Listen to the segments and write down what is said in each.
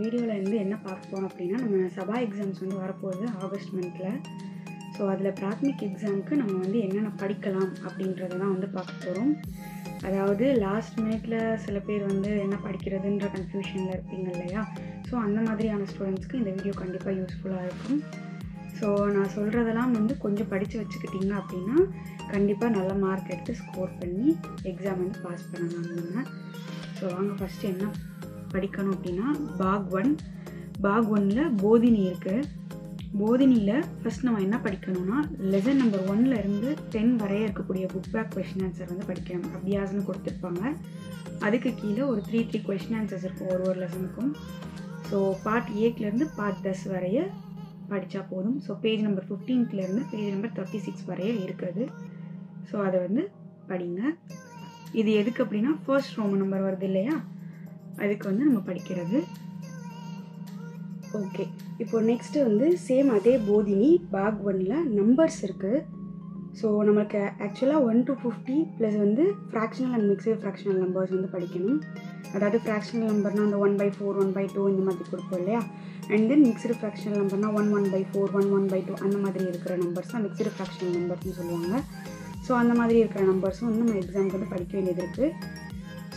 வீடியோவில் வந்து என்ன பார்க்க போகிறோம் அப்படின்னா, நம்ம சபா எக்ஸாம்ஸ் வந்து வரப்போகுது ஆகஸ்ட் மந்தில். ஸோ அதில் பிராத்மிக் எக்ஸாமுக்கு நம்ம வந்து என்னென்ன படிக்கலாம் அப்படின்றத தான் வந்து பார்க்க போகிறோம். அதாவது லாஸ்ட் மினிட்ல சில பேர் வந்து என்ன படிக்கிறதுன்ற கன்ஃபியூஷனில் இருப்பீங்க இல்லையா? ஸோ அந்த மாதிரியான ஸ்டூடெண்ட்ஸ்க்கு இந்த வீடியோ கண்டிப்பாக யூஸ்ஃபுல்லாக இருக்கும். ஸோ நான் சொல்கிறதெல்லாம் வந்து கொஞ்சம் படித்து வச்சுக்கிட்டிங்க அப்படின்னா கண்டிப்பாக நல்ல மார்க் எடுத்து ஸ்கோர் பண்ணி எக்ஸாம் வந்து பாஸ் பண்ணலாம் நீங்கள். ஸோ வாங்க ஃபஸ்ட்டு என்ன படிக்கணும் அப்படின்னா, பாக் 1ல் போதினி இருக்குது. போதினியில் ஃபஸ்ட் நம்ம என்ன படிக்கணும்னா, லெசன் நம்பர் 1லேருந்து 10 வரைய இருக்கக்கூடிய புக் பேக் கொஷின் ஆன்சர் வந்து படிக்கணும். அபியாசன்னு கொடுத்துருப்பாங்க. அதுக்கு கீழே ஒரு 3 கொஷின் ஆன்சர்ஸ் இருக்கும் ஒரு லெசனுக்கும். ஸோ பார்ட் ஏலேருந்து பார்ட் 10 வரைய படித்தா போதும். ஸோ பேஜ் நம்பர் 15லேருந்து பேஜ் நம்பர் 36 வரைய இருக்குது. ஸோ அதை வந்து படிங்க. இது எதுக்கு அப்படின்னா, ஃபர்ஸ்ட் ரோமன் நம்பர் வருது இல்லையா, அதுக்கு வந்து நம்ம படிக்கிறது. ஓகே, இப்போ நெக்ஸ்ட்டு வந்து சேம் அதே போதினி பாக் 1ல் நம்பர்ஸ் இருக்குது. ஸோ நம்மளுக்கு ஆக்சுவலாக 1 to 50 ப்ளஸ் வந்து fractional and mixed fractional numbers வந்து படிக்கணும். அதாவது ஃப்ராக்ஷனல் நம்பர்னால் அந்த 1/4 1/2 இந்த மாதிரி கொடுப்போம் இல்லையா. அண்ட் தென் மிக்சடு ஃப்ராக்ஷனல் நம்பர்னால் 1/4 1/2 அந்த மாதிரி இருக்கிற நம்பர்ஸ் தான் மிக்சடு ஃப்ராக்ஷனல் நம்பர்ஸ்னு சொல்லுவாங்க. ஸோ அந்த மாதிரி இருக்கிற நம்பர்ஸும் வந்து நம்ம எக்ஸாமுக்கு வந்து படிக்க வேண்டியது இருக்குது.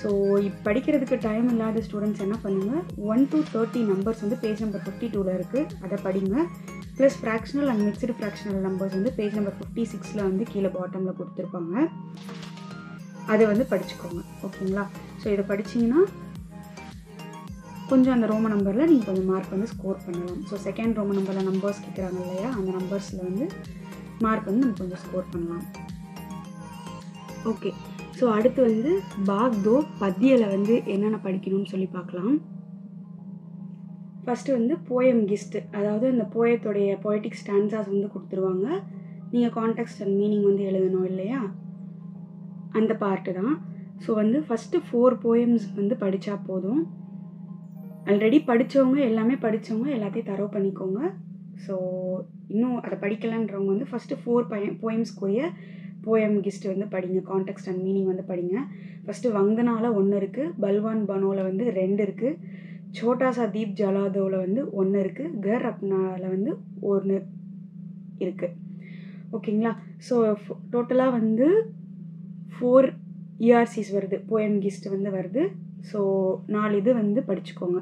ஸோ இப்போ படிக்கிறதுக்கு டைம் இல்லாத ஸ்டூடெண்ட்ஸ் என்ன பண்ணுங்கள், 1 to 30 நம்பர்ஸ் வந்து பேஜ் நம்பர் 52ல் இருக்குது, அதை படிங்க. Plus fractional and mixed fractional numbers வந்து பேஜ் நம்பர் 56ல் வந்து கீழே பாட்டமில் கொடுத்துருப்பாங்க, அதை வந்து படிச்சுக்கோங்க. ஓகேங்களா? ஸோ இதை படிச்சிங்கன்னா கொஞ்சம் அந்த ரோமன் நம்பரில் நீங்கள் கொஞ்சம் மார்க் வந்து ஸ்கோர் பண்ணலாம். ஸோ செகண்ட் ரோமன் நம்பரில் நம்பர்ஸ் கேட்குறாங்க இல்லையா, அந்த நம்பர்ஸில் வந்து மார்க் வந்து நம்ம கொஞ்சம் ஸ்கோர் பண்ணலாம். ஓகே, ஸோ அடுத்து வந்து பாக் 2 பத்தியில் வந்து என்னென்ன படிக்கணும்னு சொல்லி பார்க்கலாம். ஃபஸ்ட்டு வந்து போயம் கிஸ்ட்டு, அதாவது அந்த போயத்தோடைய பொய்டிக் ஸ்டான்ஸாஸ் வந்து கொடுத்துருவாங்க. நீங்கள் கான்டெக்ஸ்ட் அண்ட் மீனிங் வந்து எழுதணும் இல்லையா, அந்த பார்ட்டு தான். ஸோ வந்து ஃபஸ்ட்டு 4 போயம்ஸ் வந்து படித்தா போதும். ஆல்ரெடி படித்தவங்க எல்லாத்தையும் தரவு பண்ணிக்கோங்க. ஸோ இன்னும் அதை படிக்கலான்றவங்க வந்து ஃபஸ்ட்டு 4 போயம்ஸ்க்குரிய போயம் கிஸ்ட் வந்து படிங்க. கான்டெக்ஸ்ட் அண்ட் மீனிங் வந்து படிங்க. ஃபஸ்ட்டு வங்கனால 1 இருக்குது, பல்வான் பனோவில் வந்து 2 இருக்குது, சோட்டா சா தீப் ஜலாதோவில் வந்து 1 இருக்குது, கர் அப்னாவில் வந்து 1 இருக்குது. ஓகேங்களா? ஸோ டோட்டலாக வந்து 4 ERCs வருது, போயம் கிஸ்ட் வந்து வருது. ஸோ 4 இது வந்து படிச்சுக்கோங்க.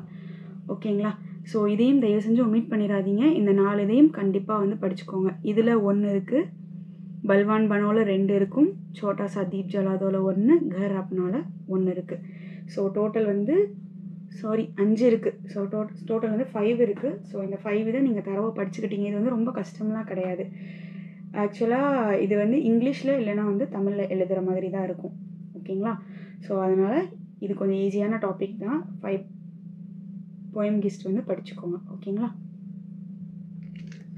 ஓகேங்களா? ஸோ இதையும் தயவு செஞ்சு ஒமிட் பண்ணிடாதீங்க. இந்த 4 இதையும் கண்டிப்பாக வந்து படிச்சுக்கோங்க. இதில் 1 இருக்குது, பல்வான் பனோவில் 2 இருக்கும், சோட்டா சா தீப் ஜலாதோவில் 1, கர் அப்னாவில் 1 இருக்குது. ஸோ டோட்டல் வந்து 5 இருக்குது. ஸோ டோட்டல் வந்து 5 இருக்குது. ஸோ இந்த 5 இதை நீங்கள் தரவை படிச்சுக்கிட்டீங்க. இது வந்து ரொம்ப கஷ்டம்லாம் கிடையாது. ஆக்சுவலாக இது வந்து இங்கிலீஷில் இல்லைனா வந்து தமிழில் எழுதுகிற மாதிரி தான் இருக்கும். ஓகேங்களா? ஸோ அதனால் இது கொஞ்சம் ஈஸியான டாபிக் தான். 5 போயம் கிஸ்ட் வந்து படிச்சுக்கோங்க. ஓகேங்களா?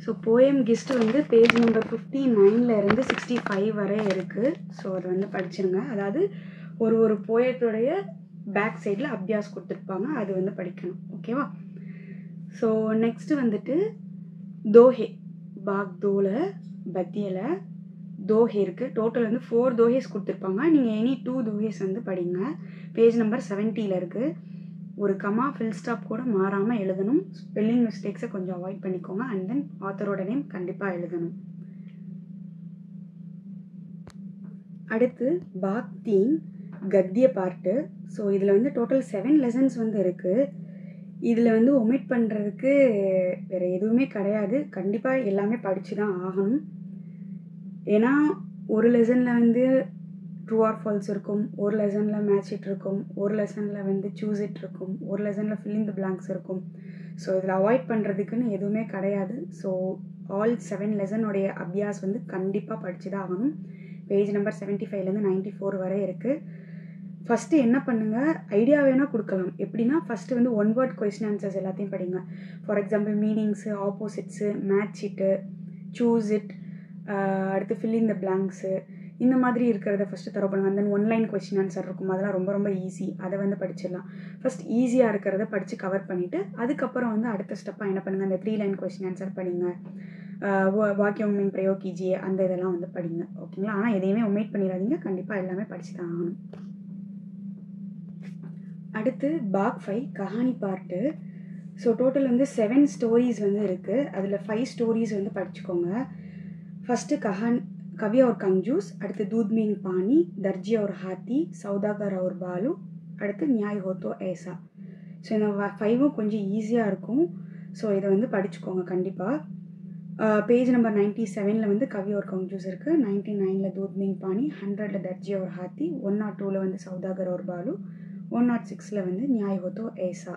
ஸோ போயம் கிஸ்ட் வந்து பேஜ் நம்பர் 59லேருந்து 65 வரை இருக்குது. ஸோ அதை வந்து படிச்சிருங்க. அதாவது ஒரு போயத்தோடைய பேக் சைடில் அபியாஸ் கொடுத்துருப்பாங்க, அது வந்து படிக்கணும். ஓகேவா? ஸோ நெக்ஸ்ட்டு வந்துட்டு தோஹே, பாக் 2ல் பத்தியில் தோஹே இருக்குது. டோட்டல் வந்து 4 தோஹேஸ் கொடுத்துருப்பாங்க. நீங்கள் எனி 2 தோஹேஸ் வந்து படிங்க. பேஜ் நம்பர் 70ல் இருக்குது. ஒரு கமா ஃபில் ஸ்டாப் கூட மாறாமல் எழுதணும். ஸ்பெல்லிங் மிஸ்டேக்ஸை கொஞ்சம் அவாய்ட் பண்ணிக்கோங்க. அண்ட் தென் ஆத்தரோட நேம் கண்டிப்பாக எழுதணும். அடுத்து பாக் 3 கத்திய பார்ட்டு. ஸோ இதில் வந்து டோட்டல் 7 லெசன்ஸ் வந்து இருக்குது. இதில் வந்து ஒமிட் பண்ணுறதுக்கு வேறு எதுவுமே கிடையாது. கண்டிப்பாக எல்லாமே படித்து தான் ஆகணும். ஏன்னா ஒரு லெசனில் வந்து ட்ரூ ஆர் ஃபால்ஸ் இருக்கும், ஒரு லெசனில் மேட்ச் இட் இருக்கும், ஒரு லெசனில் வந்து சூஸ் இட் இருக்கும், ஒரு லெசனில் ஃபில் இன் தி பிளாங்க்ஸ் இருக்கும். ஸோ இதில் அவாய்ட் பண்ணுறதுக்குன்னு எதுவுமே கிடையாது. ஸோ ஆல் 7 லெசனுடைய அபியாஸ் வந்து கண்டிப்பாக படித்து தான் ஆகணும். பேஜ் நம்பர் 75லேருந்து 94 வரை இருக்குது. ஃபஸ்ட்டு என்ன பண்ணுங்கள், ஐடியா வேணால் கொடுக்கலாம். எப்படின்னா ஃபஸ்ட்டு வந்து 1 வேர்ட் கொஸ்டின் ஆன்சர்ஸ் எல்லாத்தையும் படிங்க. For example meanings, opposites, match இட்டு, சூஸ் இட், அடுத்து ஃபில் இன் தி பிளாங்க்ஸு, இந்த மாதிரி இருக்கிறத ஃபஸ்ட்டு தரவு பண்ணுங்கள். தென் 1 லைன் கொஸ்டின் ஆன்சர் இருக்கும், அதெல்லாம் ரொம்ப ரொம்ப ஈஸி, அதை வந்து படிச்சிடலாம். ஃபஸ்ட் ஈஸியாக இருக்கிறத படித்து கவர் பண்ணிவிட்டு அதுக்கப்புறம் வந்து அடுத்த ஸ்டெப்பாக என்ன பண்ணுங்கள், அந்த 3 லைன் கொஸ்டின் ஆன்சர் படிங்க, வாக்கியம் மீன் பிரயோக் கீஜியே, அந்த இதெல்லாம் வந்து படிங்க. ஓகேங்களா? ஆனால் எதையுமே ஒமிட் பண்ணிடாதீங்க, கண்டிப்பாக எல்லாமே படித்து தான் ஆகணும். அடுத்து பாக் 5 கஹானி பார்ட்டு. ஸோ டோட்டல் வந்து 7 ஸ்டோரிஸ் வந்து இருக்குது. அதில் 5 ஸ்டோரிஸ் வந்து படிச்சுக்கோங்க. ஃபஸ்ட்டு கவி और कंजूस, அடுத்து दूध में पानी, दर्जी और हाथी, सौदागर और बालू, அடுத்து न्याय हो तो ऐसा. ஸோ இந்த 5ம் கொஞ்சம் ஈஸியாக இருக்கும். ஸோ இதை வந்து படிச்சுக்கோங்க கண்டிப்பாக. பேஜ் நம்பர் 97 வந்து கவி और कंजूस இருக்குது, 99 दूध में पानी, 100 दर्जी और हाथी, 102 வந்து सौदागर और बालू, 106 வந்து न्याय हो तो ऐसा.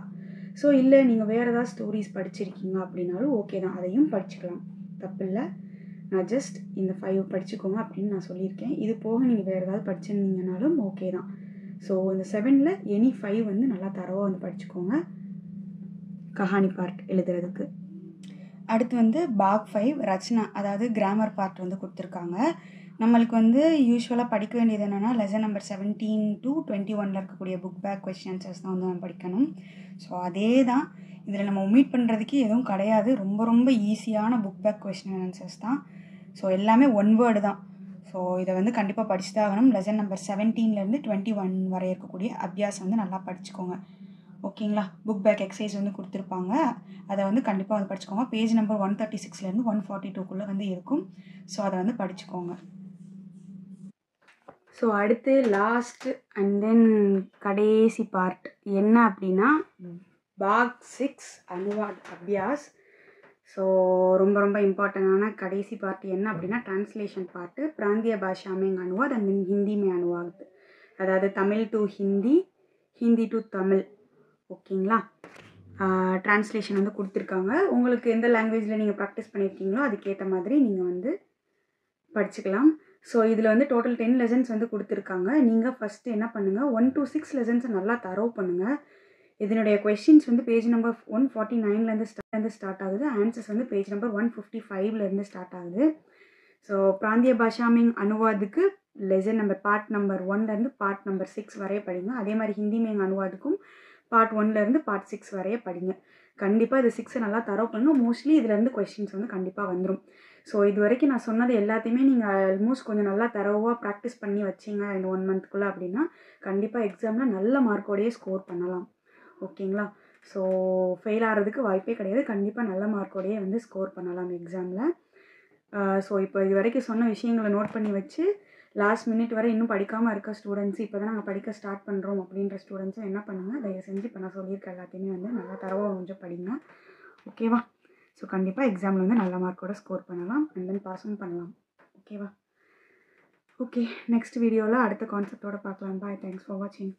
ஸோ இல்லை நீங்கள் வேறு ஏதாவது ஸ்டோரிஸ் படிச்சிருக்கீங்க அப்படின்னாலும் ஓகே தான், அதையும் படிச்சுக்கலாம், தப்பில்லை. நான் ஜஸ்ட் இந்த 5 படிச்சுக்கோங்க அப்படின்னு நான் சொல்லியிருக்கேன். இது போக நீங்கள் வேறு ஏதாவது படிச்சிருந்தீங்கனாலும் ஓகே தான். ஸோ இந்த 7ல் எனி 5 வந்து நல்லா தரவாக வந்து படிச்சுக்கோங்க கஹானி பார்ட் எழுதுறதுக்கு. அடுத்து வந்து பாக் 5 ரச்சனா, அதாவது கிராமர் பார்ட் வந்து கொடுத்துருக்காங்க. நம்மளுக்கு வந்து யூஸ்வலாக படிக்க வேண்டியது என்னென்னா லெசன் நம்பர் 17 to 21 இருக்கக்கூடிய புக் பேக் கொஸ்டின் ஆன்சர்ஸ் தான் வந்து நம்ம படிக்கணும். ஸோ அதே தான் இதில் நம்ம ஒமிட் பண்ணுறதுக்கு எதுவும் கிடையாது. ரொம்ப ரொம்ப ஈஸியான புக் பேக் கொஸ்டின் ஆன்சர்ஸ் தான். ஸோ எல்லாமே ஒன் வேர்டு தான். ஸோ இதை வந்து கண்டிப்பாக படிச்சு தான் ஆகணும். லெசன் நம்பர் 17லேருந்து 21 வரை இருக்கக்கூடிய அபியாசம் வந்து நல்லா படிச்சுக்கோங்க, ஓகேங்களா. புக் பேக் எக்ஸசைஸ் வந்து கொடுத்துருப்பாங்க, அதை வந்து கண்டிப்பாக வந்து படிச்சுக்கோங்க. பேஜ் நம்பர் 136லேருந்து 142க்குள்ளே வந்து இருக்கும். ஸோ அதை வந்து படிச்சுக்கோங்க. ஸோ அடுத்து லாஸ்ட் அண்ட் தென் கடைசி பார்ட் என்ன அப்படின்னா பாக் 6 அனுவாத் அபியாஸ். ஸோ ரொம்ப ரொம்ப இம்பார்ட்டண்டான கடைசி பார்ட் என்ன அப்படின்னா டிரான்ஸ்லேஷன் பார்ட்டு. பிராந்திய பாஷா में अनुवाद அண்ட் தென் ஹிந்தி में अनुवाद, அதாவது தமிழ் டு ஹிந்தி, ஹிந்தி டு தமிழ், ஓகேங்களா. டிரான்ஸ்லேஷன் வந்து கொடுத்துருக்காங்க. உங்களுக்கு எந்த லாங்குவேஜில் நீங்கள் ப்ராக்டிஸ் பண்ணியிருக்கீங்களோ அதுக்கேற்ற மாதிரி நீங்கள் வந்து படிச்சுக்கலாம். ஸோ இதில் வந்து டோட்டல் 10 லெசன்ஸ் வந்து கொடுத்துருக்காங்க. நீங்கள் ஃபஸ்ட்டு என்ன பண்ணுங்கள், 1 to 6 லெசன்ஸை நல்லா தரவு பண்ணுங்கள். இதனுடைய கொஸ்டின்ஸ் வந்து பேஜ் நம்பர் 149லேருந்து ஸ்டார்ட் ஆகுது. ஆன்சர்ஸ் வந்து பேஜ் நம்பர் 155லேருந்து ஸ்டார்ட் ஆகுது. ஸோ பிராந்திய பாஷா में अनुवादுக்கு லெசன் நம்பர் பார்ட் நம்பர் 1லேருந்து பார்ட் நம்பர் 6 வரைய படிங்க. அதே மாதிரி ஹிந்தி में अनुवादுக்கும் பார்ட் 1லேருந்து பார்ட் 6 வரைய படிங்க. கண்டிப்பாக இது 6 நல்லா தரவு பண்ணும். மோஸ்ட்லி இதுலேருந்து கொஸ்டின்ஸ் வந்து கண்டிப்பாக வந்துடும். ஸோ இது வரைக்கும் நான் சொன்னது எல்லாத்தையுமே நீங்கள் ஆல்மோஸ்ட் கொஞ்சம் நல்லா தரவாக ப்ராக்டிஸ் பண்ணி வச்சிங்க இந்த 1 மந்த்க்குள்ளே அப்படின்னா கண்டிப்பாக எக்ஸாமில் நல்ல மார்க்கோடையே ஸ்கோர் பண்ணலாம், ஓகேங்களா. ஸோ ஃபெயில் ஆகிறதுக்கு வாய்ப்பே கிடையாது. கண்டிப்பாக நல்ல மார்க்கோடையே வந்து ஸ்கோர் பண்ணலாம் எக்ஸாமில். ஸோ இப்போ இது வரைக்கும் சொன்ன விஷயங்களை நோட் பண்ணி வச்சு லாஸ்ட் மினிட் வரை இன்னும் படிக்காமல் இருக்க ஸ்டூடெண்ட்ஸ், இப்போ தான் நாங்கள் படிக்க ஸ்டார்ட் பண்ணுறோம் அப்படின்ற ஸ்டூடெண்ட்ஸும் என்ன பண்ணுங்கள், தயவு செஞ்சு இப்போ நான் சொல்லியிருக்க எல்லாத்தையுமே வந்து நல்லா தரவாக கொஞ்சம் படிங்க, ஓகேவா. ஸோ கண்டிப்பாக எக்ஸாமில் வந்து நல்ல மார்க்கோட ஸ்கோர் பண்ணலாம் அண்ட் தென் பாஸும் பண்ணலாம், ஓகேவா. ஓகே, நெக்ஸ்ட் வீடியோவில் அடுத்த கான்செப்டோடு பார்க்கலாம். பாய், தேங்க்ஸ் ஃபார் வாட்சிங்.